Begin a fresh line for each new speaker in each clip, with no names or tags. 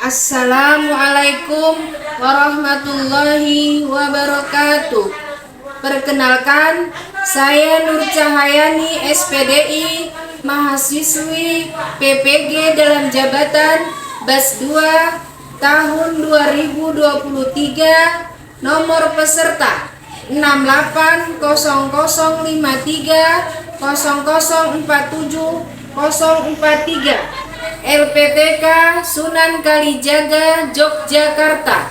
Assalamualaikum warahmatullahi wabarakatuh. Perkenalkan, saya Nur Cahayani SPDI, mahasiswi PPG dalam jabatan BAS 2 tahun 2023, nomor peserta 6800530047 LPTK Sunan Kalijaga, Yogyakarta.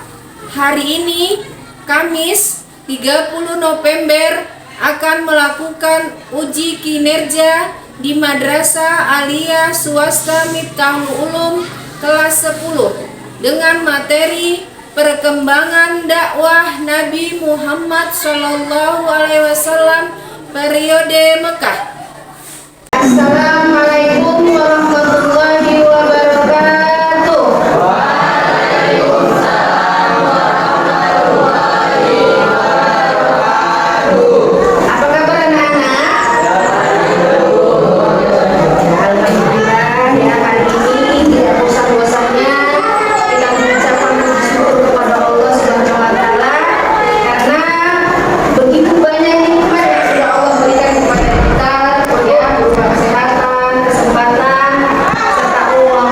Hari ini, Kamis 30 November, akan melakukan uji kinerja di Madrasah Aliyah Swasta Miftahul Ulum kelas 10 dengan materi perkembangan dakwah Nabi Muhammad SAW periode Mekah. Assalamualaikum warahmatullahi wabarakatuh. Apa kabar anak-anak? Alhamdulillah ya, hari ini tidak bosan-bosannya kita mengucapkan puji syukur kepada Allah Subhanahu wa taala karena begitu banyak nikmat yang sudah Allah berikan kepada kita, berupa kesehatan, kesempatan, serta uang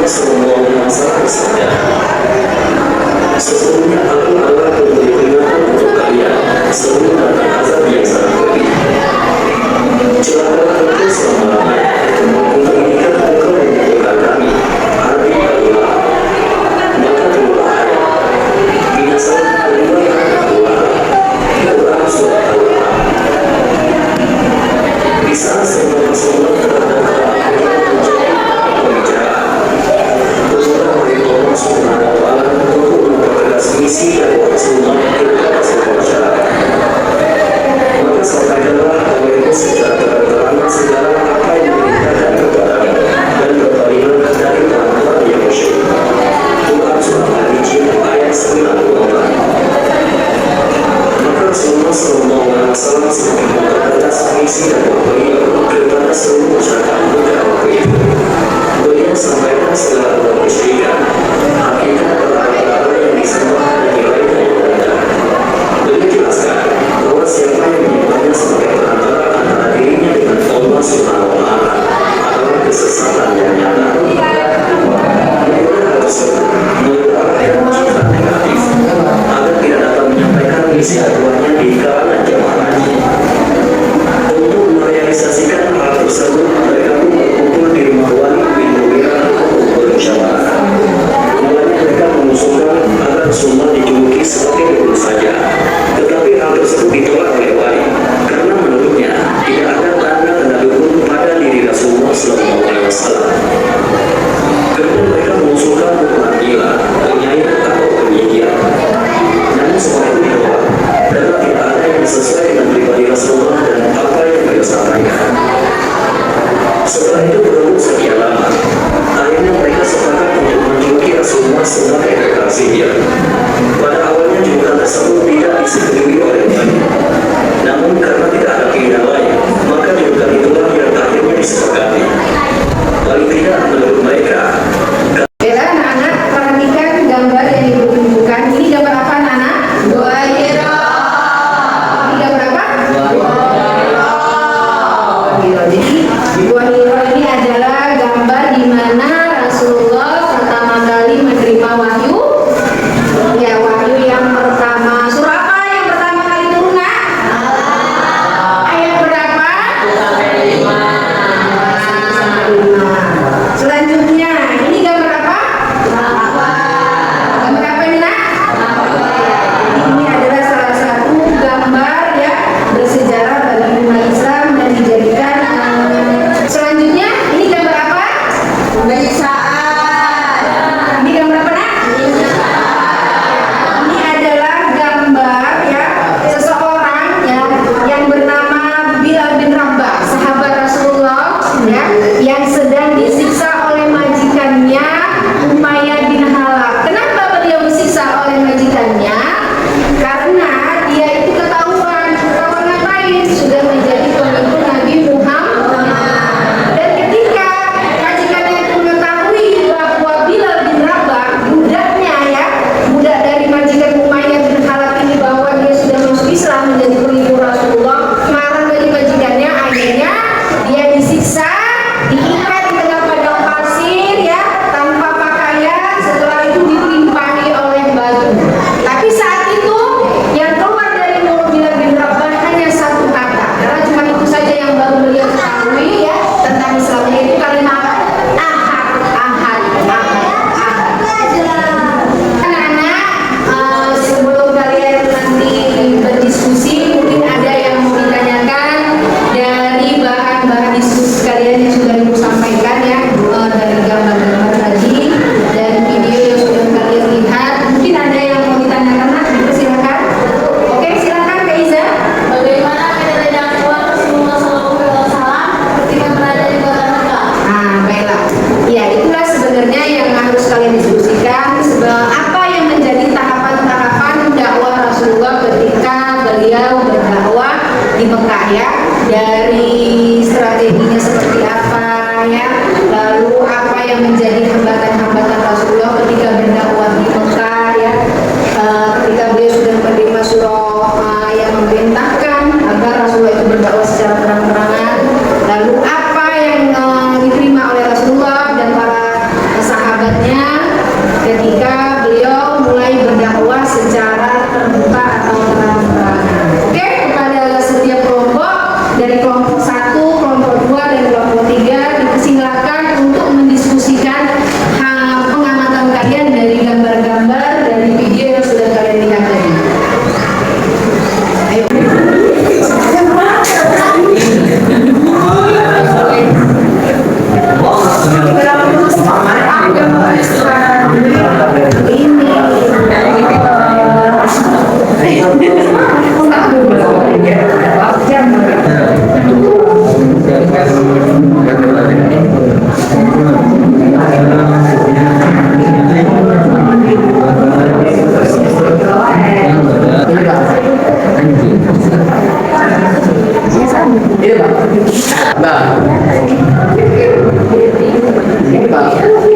Rasulullah SAW bersabda, sesungguhnya aku adalah pemberi peringatan untuk kalian sebelum datang azab yang sangat pedih. Celakalah engkau selama-lamanya untuk mengikat engkau membutuhkan kami, arti adalah maka keluar ayat binasalah kedua yang kedua Quran surat Al-Quran. Di saat semua Rasulullah terhadap akhirnya menjadi pembicaraan Rasulullah dari Allah Subhanahu wa Ta'ala untuk mempertegas misi dari Rasulullah kepada seluruh masyarakat. Maka sampaikanlah olehmu secara terang-terangan segala apa yang diberitakan kepadamu dan berpalingan dari orang-orang yang musyrik. Quran surah Al-Jin ayat 94. Maka Rasulullah SAW semakin mempertegas misi dan beliau kepada seluruh masyarakat pada waktu itu. Beliau sampaikan segala kemusyrikan, hakikat perkara-perkara yang disembah dan nilainya yang rendah. Beliau jelaskan bahwa siapa yang menyembahnya sebagai perantara antara dirinya dengan Allah Subhanahu wa Ta'ala adalah kesesatan yang nyata. Beliau harus mengutarakan citra negatif agar tidak dapat menyampaikan misi aduannya di kalangan jemaah haji. Untuk merealisasikan hal tersebut, mereka pun berkumpul di rumah Walid bin Mughirah untuk bermusyawarah. Mulanya mereka mengusulkan agar Rasulullah dijuluki sebagai dulu saja, tetapi hal tersebut ditolak oleh Walid karena menurutnya tidak ada tanda-tanda dukun pada diri Rasulullah SAW. Kemudian mereka mengusulkan hukuman gila, penyair atau penyiar. Namun semua itu ditolak karena tidak ada yang sesuai dengan pribadi Rasulullah dan apa yang beliau sampaikan. Setelah itu berlalu sekian lama, akhirnya mereka sepakat untuk menjuluki Rasulullah sebagai kekal sihir. Pada awalnya julukan tersebut tidak disetujui oleh Walid. Namun karena tidak ada pilihan lain, maka julukan itulah yang akhirnya disepakati. Paling tidak menurut mereka.
Bella, anak-anak perhatikan gambar yang ditunjukkan. Ini gambar apa, anak-anak? Buahira. Ini gambar apa? Buahira. Jadi Buahira ini adalah gambar di mana Rasulullah pertama kali menerima wahyu. Ya, wahyu yang pertama. Surah apa yang pertama kali turun, Nak? Ayat berapa? 5. Selanjutnya, ini gambar apa? Gambar apa ini, Nak? Ini adalah salah satu gambar yang bersejarah bagi umat Islam dan dijadikan. Selanjutnya, ini gambar apa? Ini gambar apa, Nak? Ini adalah gambar ya seseorang ya yang bernama Bilal bin Rabah, sahabat Rasulullah ya, yang sedang disiksa oleh majikannya Umayyah bin Halaf. Kenapa beliau disiksa oleh majikannya? Karena dia itu ketahuan ngapain? Sudah menjadi pengikut Nabi Muhammad. Dan ketika majikannya itu mengetahui bahwa Bilal bin Rabah, budaknya ya, budak dari majikan Umayyah bin Halaf ini, bahwa dia sudah masuk Islam menjadi pengikut Rasulullah, marah dari majikannya. Akhirnya dia disiksa, diikat di tengah padang pasir ya, tanpa pakaian. Setelah itu ditimpani oleh batu. Tapi saat itu yang keluar dari mulut Bilal bin Rabah hanya satu kata, karena cuma itu saja yang baru beliau ketahui ya tentang Islam, yaitu kalimat ahad, ahad, ahad, ahad. Anak-anak, sebelum kalian nanti berdiskusi, mungkin ada yang mau ditanyakan dari bahan-bahan diskusi kalian yang sudah ibu sampaikan ya, dari gambar-gambar tadi dan video yang sudah kalian lihat. Mungkin ada yang mau ditanyakan, Nak? Silakan. Oke, silakan Kak Iza.
Bagaimana metode dakwah Rasulullah SAW ketika berada di kota Mekah?
Baiklah. Ya, itulah sebenarnya yang harus kalian diskusikan. Apa yang menjadi tahapan-tahapan dakwah Rasulullah ketika beliau berdakwah di Mekah ya, dari strateginya seperti apa ya, lalu apa yang menjadi hambatan-hambatan Rasulullah ketika berdakwah di Mekah ya, ketika beliau sudah menerima surah yang memerintahkan agar Rasulullah itu berdakwah secara terang-terangan, lalu apa yang diterima oleh Rasulullah dan para sahabat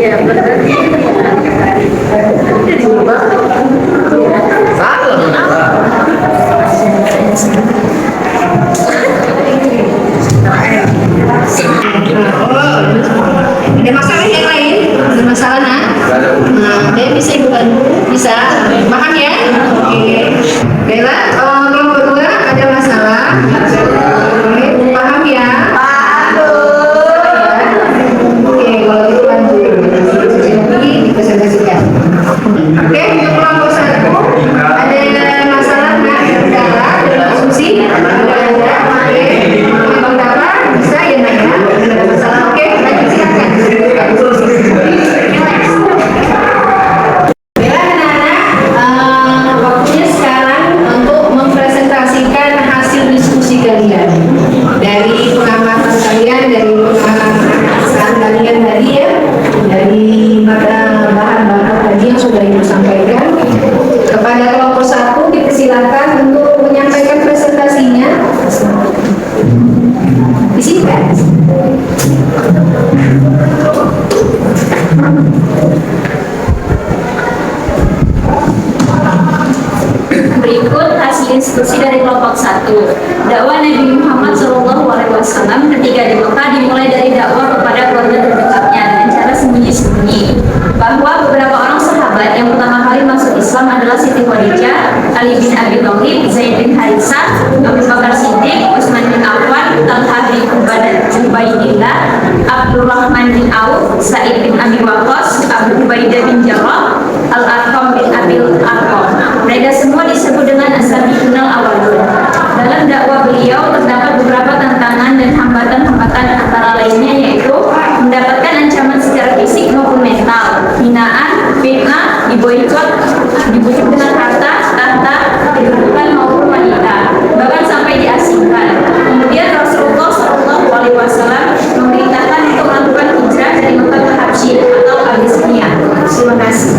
Ya, benar. Ada masalah yang lain? Ada masalah nak? Dia bisa ibu bantu? Bisa? Paham ya? Oke. Baiklah, kelompok kedua ada masalah. Oke, paham ya? Paham. Oke, kalau itu bantu. Jadi dipresentasikan. Oke, untuk kelompok satu ada masalah nak kendala dalam asumsi. Oke, Bang Dapa bisa ya nak ya? Ada masalah. Oke, lanjut silakan. Baiklah anak-anak, waktunya sekarang untuk mempresentasikan hasil diskusi kalian dari pengamatan kalian, dari pengamatan kalian tadi ya, dari bahan-bahan tadi yang sudah ibu sampaikan. Kepada kelompok satu dipersilakan untuk menyampaikan presentasinya. Di sini kan?
Berikut hasil diskusi dari kelompok 1. Dakwah Nabi Muhammad SAW ketika di Mekah dimulai dari dakwah kepada keluarga terdekatnya dengan cara sembunyi-sembunyi. Bahwa beberapa orang sahabat yang pertama kali masuk Islam adalah Siti Khadijah, Ali bin Abi Thalib, Zaid bin Haritsah, Abu Bakar Siddiq, Utsman bin Affan, Talha bin Ubaidillah, Abdurrahman bin Auf, Sa'id bin Abi Waqqas, Abu Ubaidah bin Jarrah, Al-Arqam bin Abil Arqam. Mereka semua disebut dengan as-sabiqunal awwalun. Dalam dakwah beliau terdapat beberapa tantangan dan hambatan-hambatan antara lainnya yaitu mendapatkan ancaman secara fisik maupun mental, hinaan, fitnah, diboikot, dibujuk dengan harta, tahta, kedudukan maupun wanita, bahkan sampai diasingkan. Kemudian Rasulullah SAW memerintahkan untuk melakukan hijrah dari Mekah ke Habsyah atau Abyssinia. Terima kasih.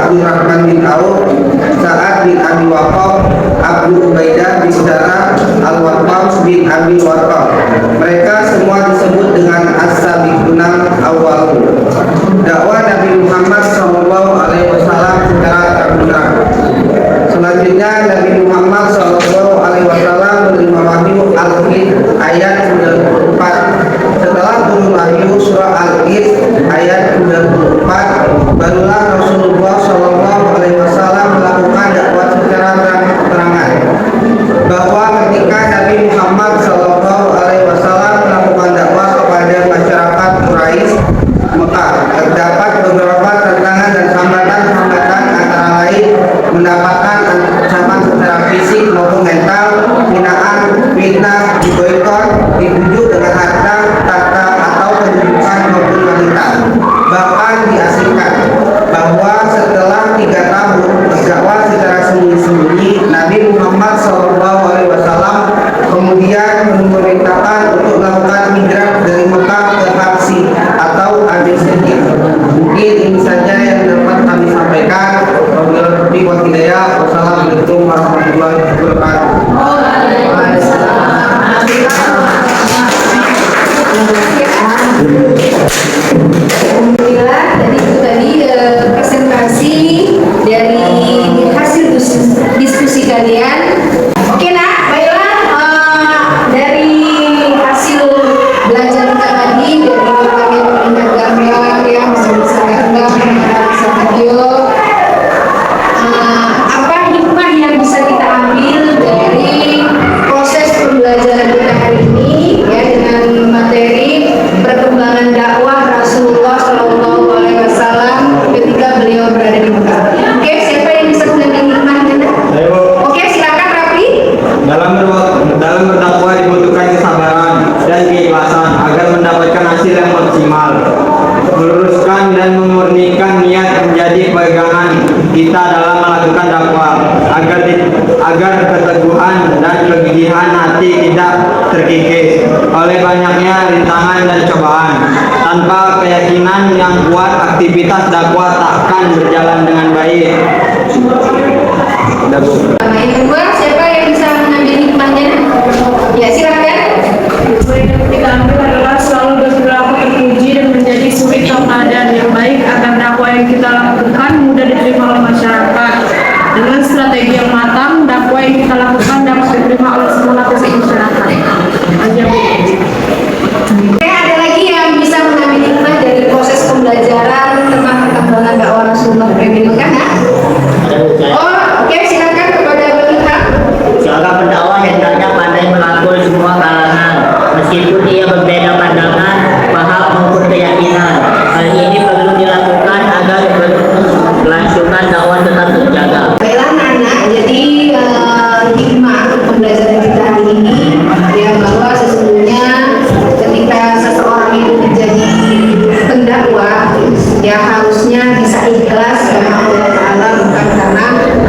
Abdurrahman bin Auf, Sa'ad bin Abi Waqqas, Abu Ubaidah bin Jarrah, Al-Warqam bin Abi Warqam. Mereka semua disebut dengan as-sabiqunal awwalun. Dakwah Nabi Muhammad SAW secara terang. Selanjutnya Nabi Muhammad SAW menerima wahyu Al-Qid ayat 94. Setelah turun wahyu surah Al-Qid ayat 94, barulah Rasulullah SAW melakukan dakwah secara terang-terangan. Bahwa ketika Nabi Muhammad SAW melakukan dakwah kepada masyarakat Quraisy Mekah, terdapat beberapa tantangan dan hambatan-hambatan, antara lain mendapatkan ancaman secara fisik maupun mental, hinaan, fitnah, diboikot, dibujuk dengan harta, tahta atau kedudukan maupun wanita, bahkan diasingkan. Bahwa setelah 3 tahun berdakwah secara sembunyi-sembunyi, Nabi Muhammad SAW kemudian memerintahkan untuk melakukan hijrah dari Mekah ke Habsyi atau Abysinia. Mungkin ini saja yang dapat kami sampaikan. Wassalamualaikum warahmatullahi wabarakatuh.
Alhamdulillah, tadi presentasi dari hasil diskusi kalian. Oke nak, baiklah, dari hasil belajar kita tadi, dari berbagai melihat gambar yang bisa gambar, bisa video, apa hikmah yang bisa kita ambil dari proses pembelajaran kita hari ini, ya, dengan materi perkembangan dakwah Rasulullah SAW ketika beliau berada di Mekah. Oke, siapa yang bisa mengambil hikmahnya? Oke, silakan Rafi.
Dalam berdakwah dibutuhkan kesabaran dan keikhlasan agar mendapatkan hasil yang maksimal. Meluruskan dan memurnikan niat menjadi pegangan kita dalam melakukan dakwah, agar keteguhan dan kegigihan hati tidak terkikis oleh banyaknya rintangan dan cobaan. Tanpa keyakinan yang kuat, aktivitas dakwah takkan berjalan dengan baik.
Nah, yang kedua, siapa yang bisa mengambil hikmahnya? Ya, silakan.
Kita ambil adalah selalu berperilaku terpuji dan menjadi suri tauladan yang baik agar dakwah yang kita lakukan mudah diterima oleh masyarakat. Dengan strategi yang matang, dakwah yang kita lakukan dapat diterima oleh semua lapisan masyarakat.
Oke, ada lagi yang bisa mengambil hikmah dari proses pembelajaran tentang perkembangan dakwah Rasulullah di Mekah? Oh, oke, silakan kepada Bang Ilham.
Seorang pendakwah hendaknya pandai merangkul semua kalangan, meskipun ia berbeda pandangan, paham maupun keyakinan. Hal ini perlu dilakukan agar kelangsungan dakwah tetap terjaga.
Baiklah anak-anak, jadi hikmah pembelajaran kita hari ini, ya, bahwa sesungguhnya ketika seseorang itu menjadi pendakwah, ya harusnya bisa ikhlas karena Allah Ta'ala, bukan karena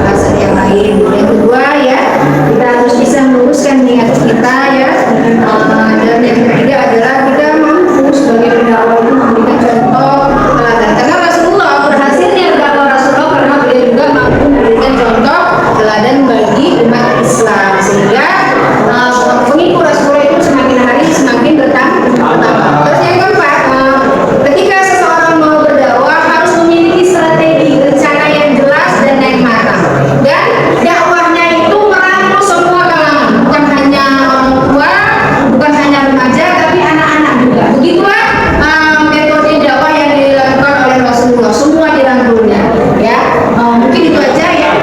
alasan yang lain. Yang kedua, ya, kita harus bisa meluruskan niat kita, ya, dan yang ketiga adalah kita mampu sebagai pendakwah itu memberikan contoh teladan. Karena Rasulullah berhasilnya dakwah Rasulullah karena beliau juga mampu memberikan contoh teladan bagi umat Islam, sehingga pengikut Rasulullah itu semakin hari semakin bertambah. Terus yang keempat, ketika seseorang mau berdakwah harus memiliki strategi, rencana yang jelas dan yang matang, dan dakwahnya itu merangkul semua kalangan, bukan hanya orang tua, bukan hanya remaja, tapi anak-anak juga. Begitulah metode dakwah yang dilakukan oleh Rasulullah, semua dirangkulnya, ya. Mungkin itu aja, ya.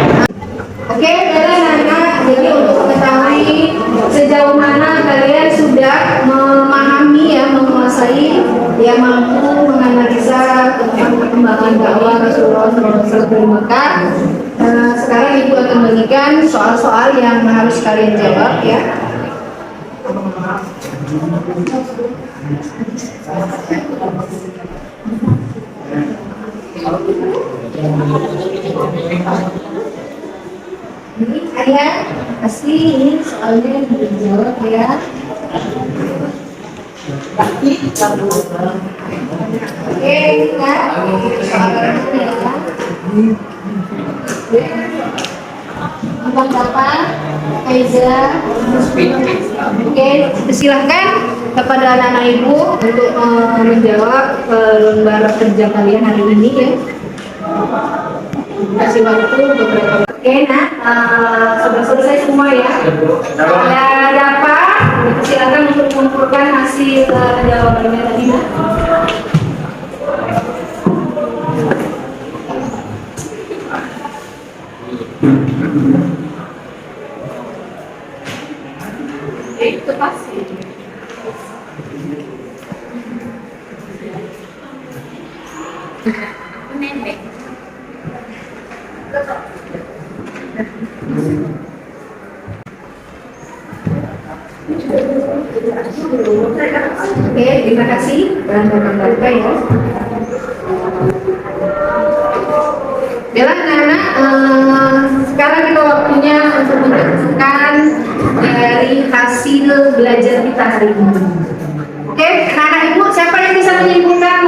Oke, anak-anak, jadi untuk mengetahui sejauh mana kalian sudah memahami, ya, menguasai, ya, mampu menganalisa tentang perkembangan dakwah Rasulullah SAW di Mekah. Sekarang Ibu akan memberikan soal-soal yang harus kalian jawab, ya. Ini ayah pasti ini soalnya dijawab, ya. Oke, kita soal pertama, ya. Abang Bapak, Aiza, oke, silahkan kepada anak-anak ibu untuk menjawab lembar kerja kalian hari ini ya. Kasih waktu beberapa. Oke, nah sudah selesai semua ya. Ada apa? Silakan untuk mengumpulkan hasil jawabannya tadi.
Itu pasti. Nenek.
Oke, terima kasih dan Bapak ya. Baiklah anak-anak, sekarang kita waktunya untuk menentukan dari hasil belajar kita hari ini. Oke, anak-anak ibu, siapa yang bisa menyimpulkan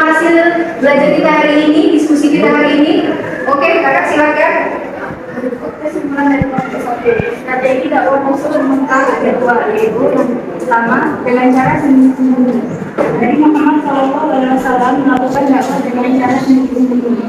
hasil belajar kita hari ini, diskusi kita hari ini? Oke, kakak silakan.
Kesimpulan dari kelompok 1, strategi dakwah Rasul membentang ada dua, yaitu yang pertama dengan cara sembunyi-sembunyi. Nabi Muhammad SAW melakukan dakwah dengan cara sembunyi-sembunyi.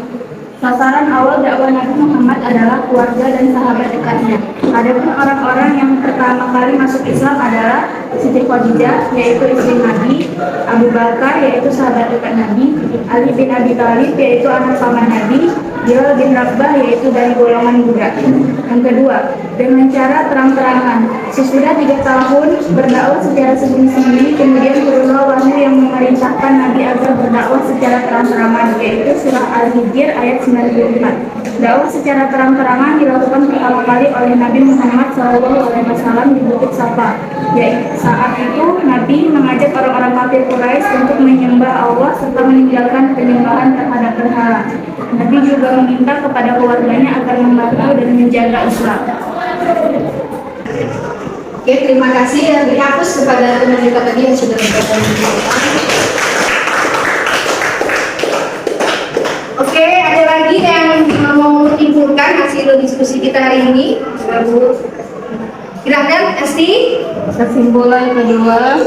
Sasaran awal dakwah Nabi Muhammad adalah keluarga dan sahabat dekatnya. Adapun orang-orang yang pertama kali masuk Islam adalah Siti Khadijah, yaitu istri Nabi, Abu Bakar, yaitu sahabat dekat Nabi, Ali bin Abi Thalib, yaitu anak paman Nabi, Bilal bin Rabah, yaitu dari golongan budak. Yang kedua, dengan cara terang-terangan. Sesudah 3 tahun berdakwah secara sembunyi-sembunyi, kemudian turunlah wahyu yang memerintahkan Nabi agar berdakwah secara terang-terangan, yaitu surah Al-Hijr ayat 94. Dakwah secara terang-terangan dilakukan pertama kali oleh Nabi Muhammad SAW di Bukit Safa. Yaitu saat itu Nabi mengajak orang-orang kafir Quraisy untuk menyembah Allah serta meninggalkan penyembahan terhadap berhala. Nabi juga meminta kepada keluarganya agar membantu dan menjaga Islam.
Oke, terima kasih yang dihapus kepada teman kita tadi yang sudah berkata. Oke, ada lagi yang mau menyimpulkan hasil diskusi kita hari ini? Bu, silakan, Esti.
Kesimpulan kedua,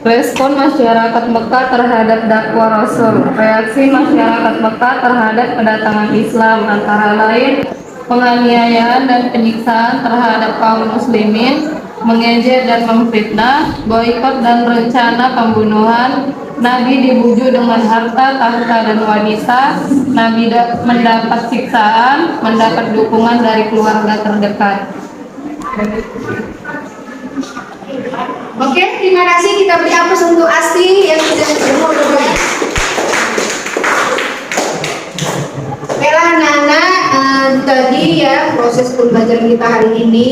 respon masyarakat Mekah terhadap dakwah Rasul. Reaksi masyarakat Mekah terhadap kedatangan Islam antara lain penganiayaan dan penyiksaan terhadap kaum muslimin, mengejek dan memfitnah, boikot dan rencana pembunuhan. Nabi dibujuk dengan harta, tahta dan wanita. Nabi mendapat siksaan, mendapat dukungan dari keluarga terdekat.
Oke, terima kasih. Kita beri aplaus untuk Asti yang sudah bermohon. Baiklah anak-anak, tadi ya proses pembelajaran kita hari ini.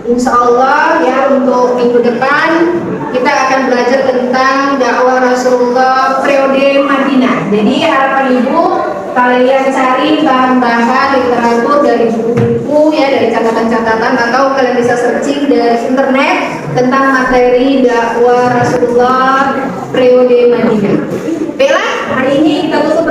Insya Allah ya untuk minggu depan kita akan belajar tentang dakwah Rasulullah periode Madinah. Jadi harapan ibu kalian cari bahan-bahan literatur dari buku-buku ya, dari catatan-catatan, atau kalian bisa searching dari internet tentang materi dakwah Rasulullah periode Madinah. Baiklah, hari ini kita tutup